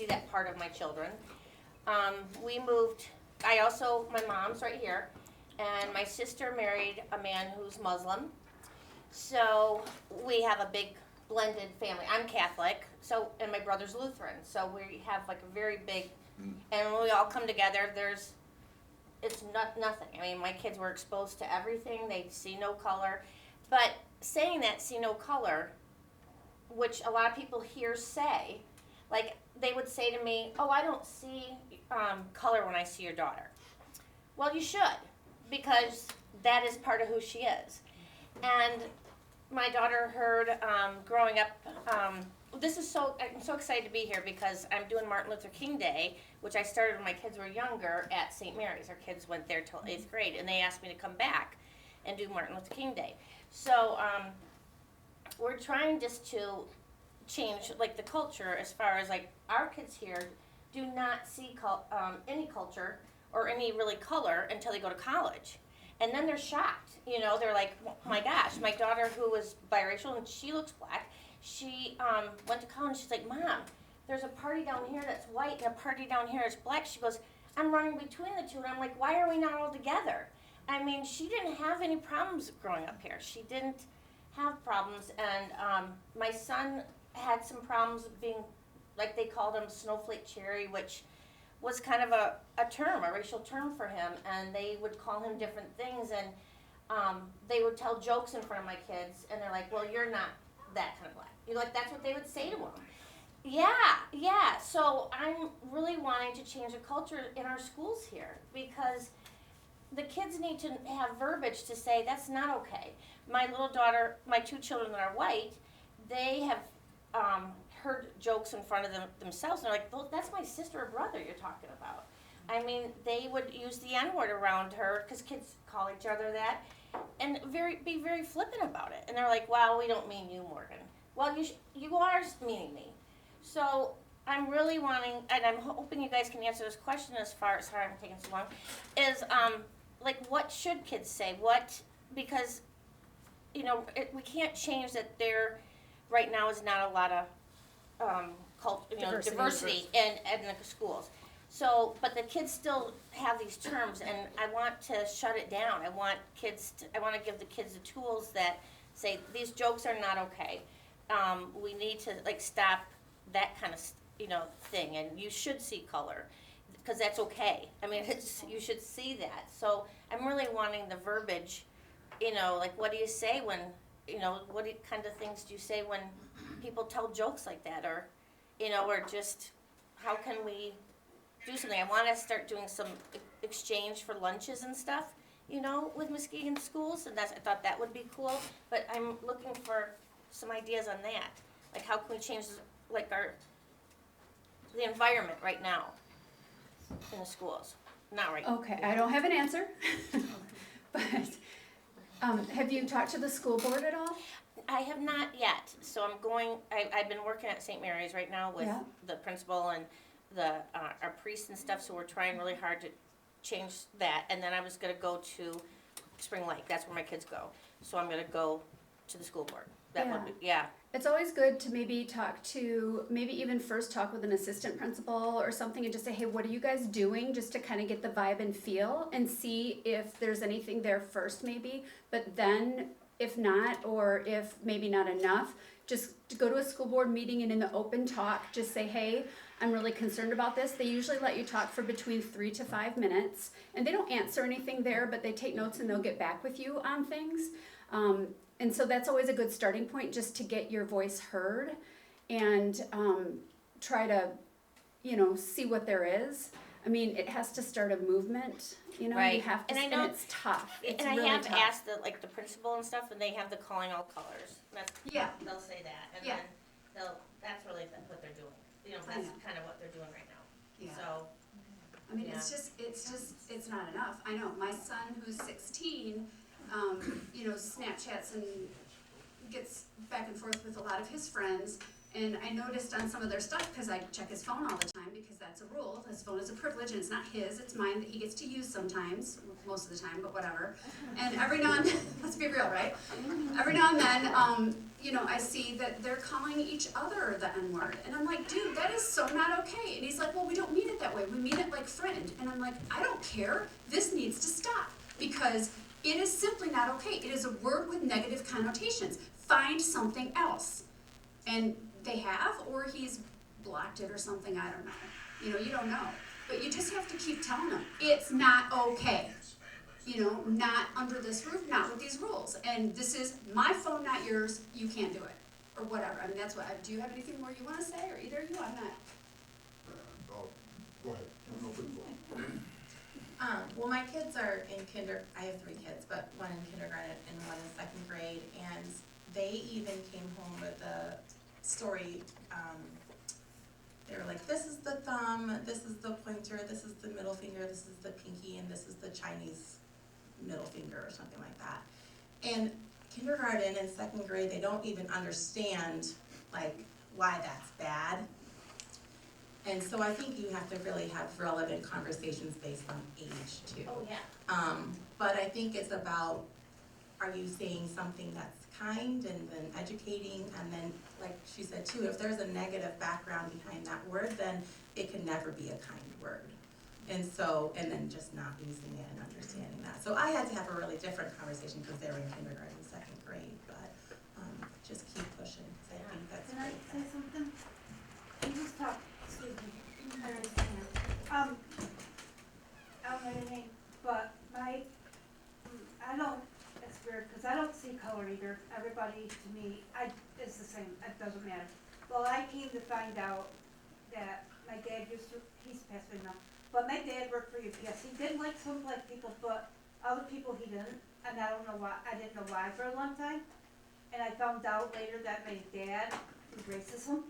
see that part of my children. We moved, my mom's right here, and my sister married a man who's Muslim. So we have a big blended family. I'm Catholic, and my brother's Lutheran. So we have like a very big, and when we all come together, it's not nothing. I mean, my kids were exposed to everything. They see no color. But saying that, see no color, which a lot of people here say, like they would say to me, oh, I don't see color when I see your daughter. Well, you should, because that is part of who she is. And my daughter heard growing up, I'm so excited to be here because I'm doing Martin Luther King Day, which I started when my kids were younger at St. Mary's. Our kids went there till 8th grade, and they asked me to come back and do Martin Luther King Day. So we're trying just to change like the culture as far as like our kids here do not see any culture or any really color until they go to college. And then they're shocked, they're like, oh my gosh, my daughter who was biracial and she looks black, she went to college, she's like, Mom, there's a party down here that's white and a party down here that's black. She goes, I'm running between the two, and I'm like, why are we not all together? I mean, she didn't have any problems growing up here. She didn't have problems, and my son had some problems being, like they called him snowflake cherry, which was kind of a racial term for him, and they would call him different things, and they would tell jokes in front of my kids, and they're like, well, you're not that kind of black. That's what they would say to him. Yeah, so I'm really wanting to change the culture in our schools here, because the kids need to have verbiage to say, that's not okay. My little daughter, my two children that are white, they have heard jokes in front of themselves, and they're like, well, that's my sister or brother you're talking about. I mean, they would use the N-word around her, because kids call each other that, and be very flippant about it. And they're like, well, we don't mean you, Morgan. Well, you are meaning me. So I'm really wanting, and I'm hoping you guys can answer this question as far as, sorry I'm taking so long, is like what should kids say? Because, we can't change that there right now is not a lot of diversity in the schools. So, but the kids still have these terms, and I want to shut it down. I want to give the kids the tools that say these jokes are not okay. We need to stop that kind of thing, and you should see color, because that's okay. I mean, you should see that. So I'm really wanting the verbiage. Like what do you say when what kind of things do you say when people tell jokes like that, or or just how can we do something? I want to start doing some exchange for lunches and stuff, with Muskegon schools, and I thought that would be cool. But I'm looking for some ideas on that, like how can we change the environment right now in the schools? Not right now. Okay, I don't have an answer, but have you talked to the school board at all? I have not yet. So I've been working at St. Mary's right now with the principal and our priests and stuff, so we're trying really hard to change that. And then I was going to go to Spring Lake. That's where my kids go. So I'm going to go to the school board. It's always good to maybe even first talk with an assistant principal or something, and just say, hey, what are you guys doing, just to kind of get the vibe and feel and see if there's anything there first maybe. But then if not, or if maybe not enough, just to go to a school board meeting and in the open talk, just say, hey, I'm really concerned about this. They usually let you talk for between 3 to 5 minutes, and they don't answer anything there, but they take notes and they'll get back with you on things. And so that's always a good starting point, just to get your voice heard and try to, see what there is. I mean, it has to start a movement, Right. You have to, and it's tough. It's and really I have tough. asked the principal and stuff, and they have the calling all colors. They'll say that, and then that's really what they're doing. That's kind of what they're doing right now. Yeah. So. I mean, it's not enough. I know my son, who's 16, Snapchats and gets back and forth with a lot of his friends, And I noticed on some of their stuff, because I check his phone all the time, because that's a rule. His phone is a privilege, and it's not his, it's mine that he gets to use sometimes, most of the time, but whatever. And every now and then, let's be real, right? Every now and then, you know, I see that they're calling each other the N-word. And I'm like, dude, that is so not okay. And he's like, well, we don't mean it that way. We mean it like friend. And I'm like, I don't care. This needs to stop. Because it is simply not okay. It is a word with negative connotations. Find something else. And they have, or he's blocked it or something, I don't know. You know, you don't know. But you just have to keep telling them, it's not okay. You know, not under this roof, not with these rules. And this is my phone, not yours, you can't do it. Or whatever. I mean, that's what, do you have anything more you want to say, or either of you? I'm not. Go ahead. No, please go ahead. Well, my kids are in I have 3 kids, but one in kindergarten and one in 2nd grade, and they even came home with a story. They were like, this is the thumb, this is the pointer, this is the middle finger, this is the pinky, and this is the Chinese middle finger, or something like that. And kindergarten and 2nd grade, they don't even understand, like, why that's bad. And so I think you have to really have relevant conversations based on age too. Oh, yeah. But I think it's about, are you saying something that's kind and then educating, and then, like she said too, if there's a negative background behind that word, then it can never be a kind word. And so, and then just not using it and understanding that. So I had to have a really different conversation because they were in kindergarten and 2nd grade, but just keep pushing, because I think that's Can I great. say something? You just talk, excuse me, I understand. I don't know your name, but I don't, it's weird, because I don't see color either. Everybody, to me, it's the same, it doesn't matter. Well, I came to find out that my dad he's passed away now, but my dad worked for UPS. He did like some black people, but other people he didn't, and I don't know why, I didn't know why for a long time. And I found out later that my dad was racism.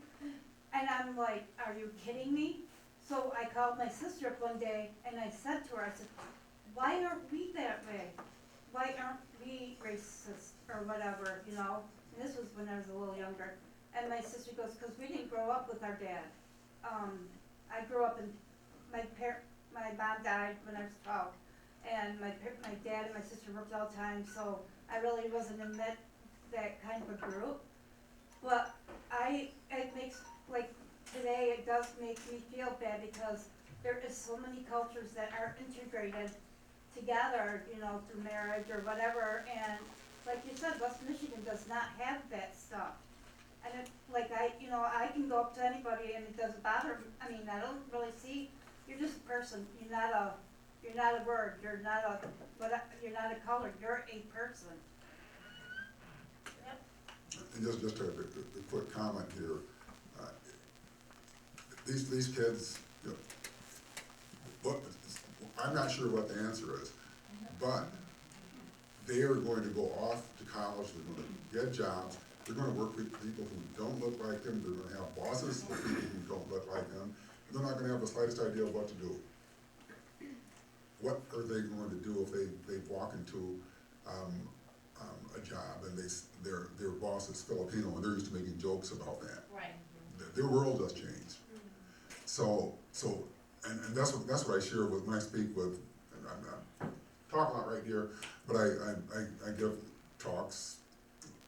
And I'm like, are you kidding me? So I called my sister up one day and I said to her, I said, why aren't we that way? Why aren't we racist or whatever, you know? And this was when I was a little younger. And my sister goes, because we didn't grow up with our dad. I grew up in, my mom died when I was 12. And my dad and my sister worked all the time, so I really wasn't in that kind of a group. But it makes, like, today it does make me feel bad because there is so many cultures that are integrated together, you know, through marriage or whatever, and like you said, West Michigan does not have that stuff. And it, like I can go up to anybody and it doesn't bother me. I mean, I don't really see, you're just a person, you're not a word, you're not a color, you're a person. And just a quick comment here. These kids, you know, I'm not sure what the answer is, but they are going to go off to college, they're going to get jobs, they're going to work with people who don't look like them, they're going to have bosses with people who don't look like them, and they're not going to have the slightest idea of what to do. What are they going to do if they walk into a job and their boss is Filipino and they're used to making jokes about that? Right. Their world does change. So, and that's what I share with when I speak with, and I'm not talking a lot right here, but I give talks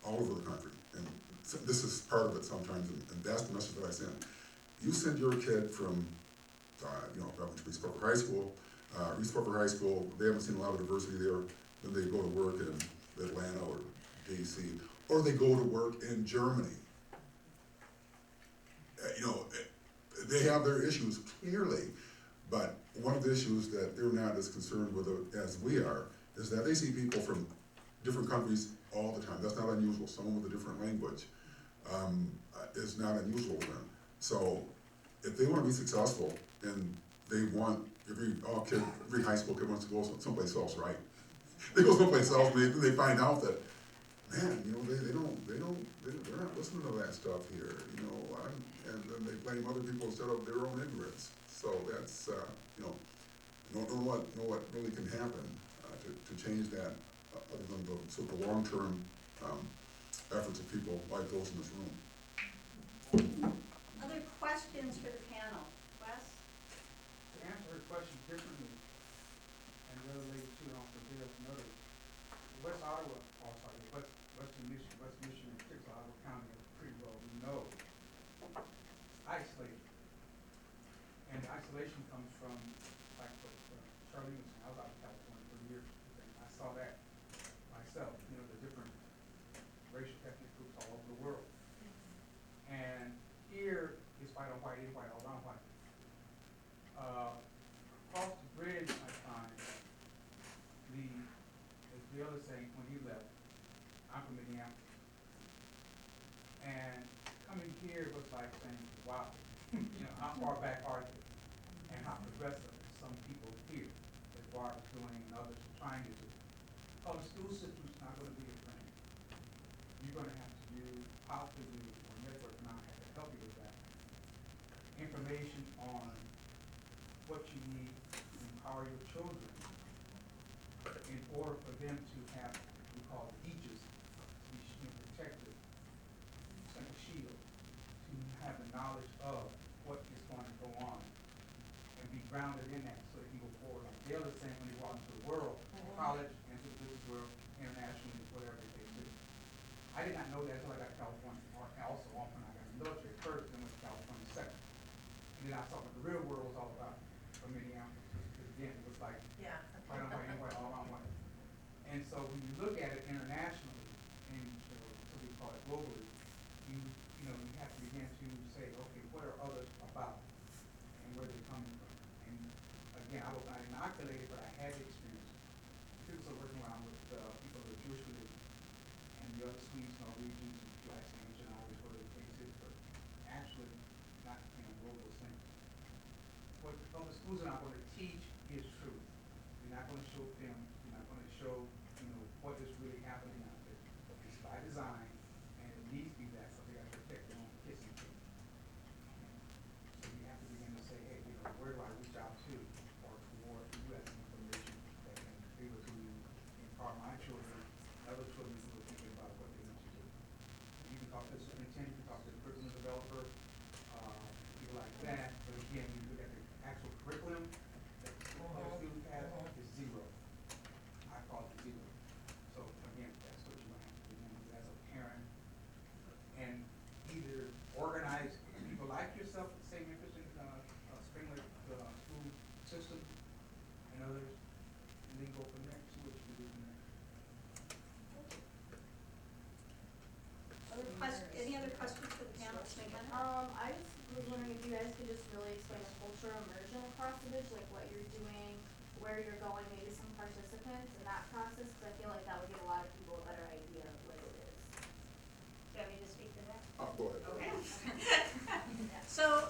all over the country, and this is part of it sometimes, and that's the message that I send. You send your kid from, you know, I went to Reese Puffer High School, they haven't seen a lot of diversity there, then they go to work in Atlanta or DC, or they go to work in Germany. You know, they have their issues clearly, but one of the issues that they're not as concerned with as we are is that they see people from different countries all the time. That's not unusual. Someone with a different language is not unusual to them. So if they want to be successful and they want, every high school kid wants to go someplace else, right? They go someplace else and they find out that, man, you know, they're not listening to that stuff here, you know, and then they blame other people instead of their own ignorance. So that's, you know what really can happen to change that, other than the sort of long-term efforts of people like those in this room. Other questions for the panel? Wes? To answer her question differently, and the other lady too, and also Bill, another, West Ottawa, oh sorry, Western Michigan, and particularly Ottawa County, pretty well we know, isolated. And the isolation comes from, like what Charlene was saying, I was out in California for years, and I saw that myself, you know, the different racial ethnic groups all over the world. And here is white on white, is white all around white. Across the bridge, I find as the other saying when he left, I'm from Minneapolis. And coming here was like saying, wow, you know, how far back are they? And how progressive some people here, as far as doing and others are trying to do. Oh, the school system's not going to be your friend. You're going to have to do, possibly, or network now have to help you with that. Information on what you need to empower your children in order for them to have what we call aegis, be protected, like a shield, to have the knowledge of what is going to go on and be grounded in that so they can go forward. Like the other thing when you walk into the world, college, into the business world, internationally, whatever they do. I did not know that until I got to California, or also when I got in the military first, then went to California second. And then I saw what the real world was all about from Minneapolis. Because again, it was like white on white, white, all around white. And so when you look at it internationally, and so we call it globally, you know, you have to begin to say, okay, what are others about, and where they're coming from. And again, I was not inoculated, but I had the experience. People are working around with people of the Jewish religion, and the other Swedes, Norwegians, and Icelanders, and all these other places, but actually not in a global sense. What the public schools are not going to teach is truth. You're not going to show film. You're not going to show, you know, what is really happening out there. It's by design, and it needs to be that, so they have to protect their own kissing teeth. So you have to begin to say, hey, you know, where do I reach out to, or toward you as information that can be able to impart my children, other children who are thinking about what they want to do. You can talk to the superintendent, you can talk to the curriculum developer, people like that. But again, when you look at the actual curriculum that the students have, is zero. I call it zero. So again, that's what you're going to have to begin with as a parent, and either organize people like yourself with the same interest in Spring Lake school system and others, and then go from there. See what you can do from there. Any other questions for the panel? I just was wondering if you guys could just really explain the cultural immersion across the bridge, like what you're doing, where you're going, maybe some participants in that process, because I feel like that would give a lot of people a better idea of what it is. Do you want me to speak to that? Go ahead. Okay. So